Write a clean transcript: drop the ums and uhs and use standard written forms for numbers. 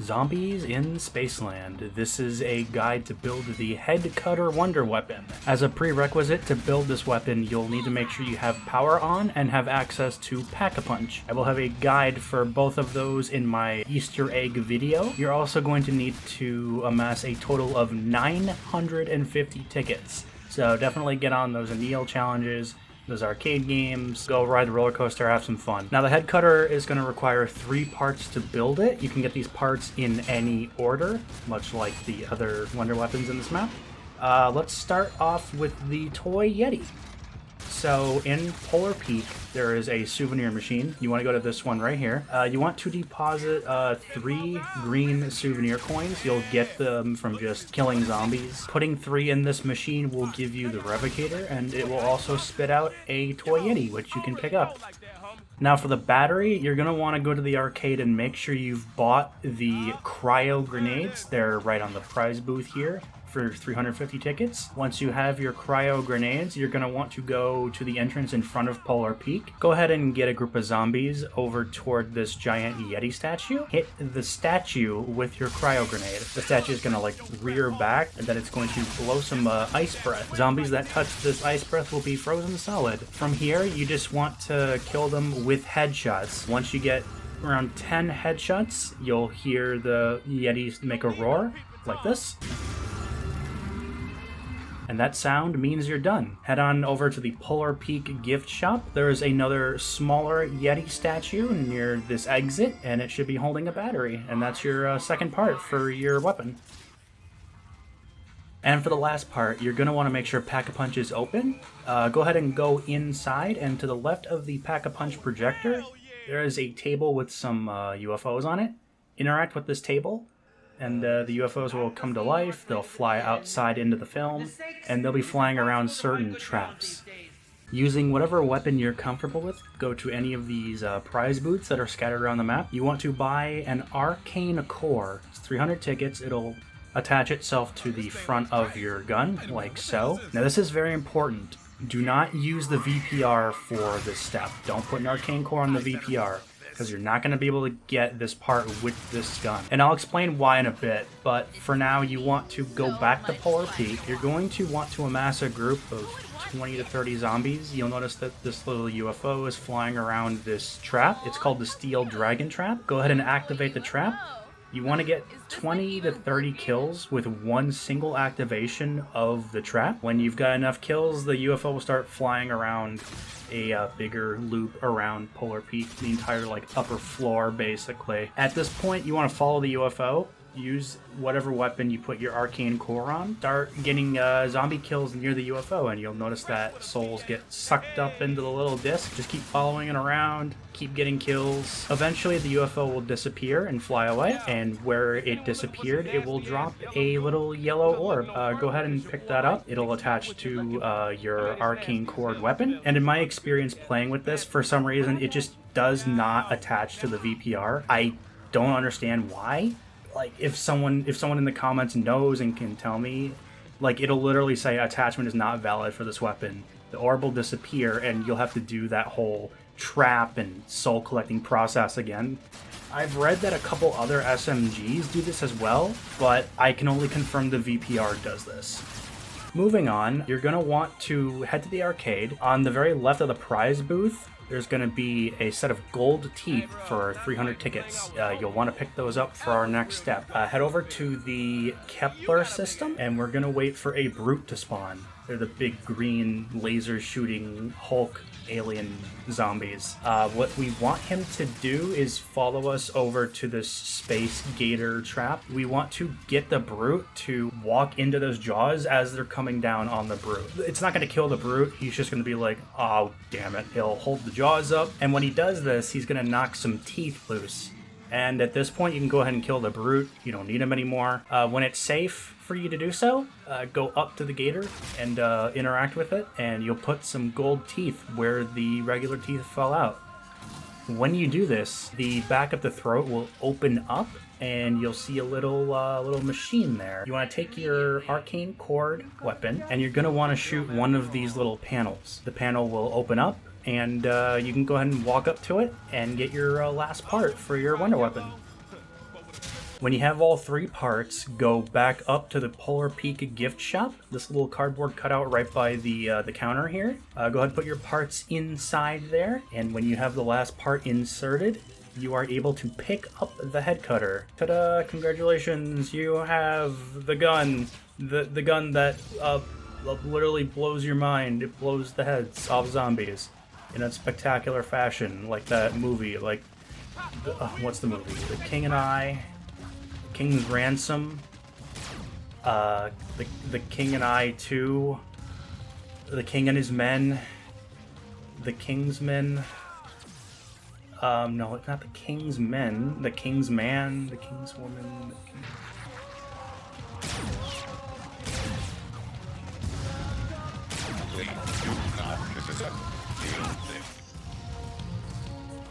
Zombies in Spaceland. This is a guide to build the Head Cutter Wonder Weapon. As a prerequisite to build this weapon, you'll need to make sure you have power on and have access to Pack-a-Punch. I will have a guide for both of those in my Easter egg video. You're also going to need to amass a total of 950 tickets. So definitely get on those anneal challenges, those arcade games, go ride the roller coaster, have some fun. Now the head cutter is going to require 3 parts to build it. You can get these parts in any order, much like the other wonder weapons in this map. Let's start off with the toy Yeti. So in Polar Peak, there is a souvenir machine. You want to go to this one right here. You want to deposit 3 green souvenir coins. You'll get them from just killing zombies. Putting 3 in this machine will give you the revocator, and it will also spit out a toy Yeti, which you can pick up. Now for the battery, you're going to want to go to the arcade and make sure you've bought the cryo grenades. They're right on the prize booth here for 350 tickets. Once you have your cryo grenades, you're going to want to go to the entrance in front of Polar Peak. Go ahead and get a group of zombies over toward this giant Yeti statue. Hit the statue with your cryo grenade. The statue is going to like rear back, and then it's going to blow some ice breath. Zombies that touch this ice breath will be frozen solid. From here, you just want to kill them with headshots. Once you get around 10 headshots, you'll hear the Yetis make a roar like this. And that sound means you're done. Head on over to the Polar Peak gift shop. There is another smaller Yeti statue near this exit, and it should be holding a battery. And that's your second part for your weapon. And for the last part, you're going to want to make sure Pack-a-Punch is open. Go ahead and go inside, and to the left of the Pack-a-Punch projector, there is a table with some UFOs on it. Interact with this table, and the UFOs will come to life. They'll fly outside into the film, and they'll be flying around certain traps. Using whatever weapon you're comfortable with, go to any of these prize booths that are scattered around the map. You want to buy an arcane core. It's 300 tickets. It'll attach itself to the front of your gun, like so. Now this is very important. Do not use the VPR for this step. Don't put an arcane core on the VPR, because you're not going to be able to get this part with this gun. And I'll explain why in a bit, but for now you want to go back to Polar Peak. You're going to want to amass a group of 20 to 30 zombies. You'll notice that this little UFO is flying around this trap. It's called the Steel Dragon Trap. Go ahead and activate the trap. You want to get 20 to 30 kills with one single activation of the trap. When you've got enough kills, the UFO will start flying around a bigger loop around Polar Peak, the entire like upper floor basically. At this point, you want to follow the UFO. Use whatever weapon you put your arcane core on. Start getting zombie kills near the UFO, and you'll notice that souls get sucked up into the little disc. Just keep following it around, keep getting kills. Eventually the UFO will disappear and fly away, and where it disappeared, it will drop a little yellow orb. Go ahead and pick that up. It'll attach to your arcane core weapon. And in my experience playing with this, for some reason, it just does not attach to the VPR. I don't understand why. Like, if someone in the comments knows and can tell me, like, it'll literally say attachment is not valid for this weapon. The orb will disappear, and you'll have to do that whole trap and soul collecting process again. I've read that a couple other SMGs do this as well, but I can only confirm the VPR does this. Moving on, you're going to want to head to the arcade. On the very left of the prize booth, there's going to be a set of gold teeth for 300 tickets. You'll want to pick those up for our next step. Head over to the Kepler system, and we're going to wait for a brute to spawn. They're the big green laser shooting Hulk alien zombies. What we want him to do is follow us over to this space gator trap. We want to get the brute to walk into those jaws as they're coming down on the brute. It's not going to kill the brute. He's just going to be like, oh, damn it. He'll hold the jaws up. And when he does this, he's going to knock some teeth loose. And at this point, you can go ahead and kill the brute. You don't need him anymore. When it's safe for you to do so, go up to the gator and interact with it, and you'll put some gold teeth where the regular teeth fell out. When you do this, the back of the throat will open up, and you'll see a little machine there. You want to take your arcane cord weapon, and you're going to want to shoot one of these little panels. The panel will open up, and you can go ahead and walk up to it and get your last part for your wonder weapon. When you have all 3 parts, go back up to the Polar Peak gift shop. This little cardboard cutout right by the counter here. Go ahead and put your parts inside there, and when you have the last part inserted, you are able to pick up the head cutter. Ta-da! Congratulations! You have the gun. The gun that literally blows your mind. It blows the heads off zombies in a spectacular fashion, like that movie. Like, what's the movie? The King and I. King's Ransom, the King and I 2, the King and His Men, the King's Men. No, it's not the King's Men. The King's Man, the King's Woman. Please do not accept anything.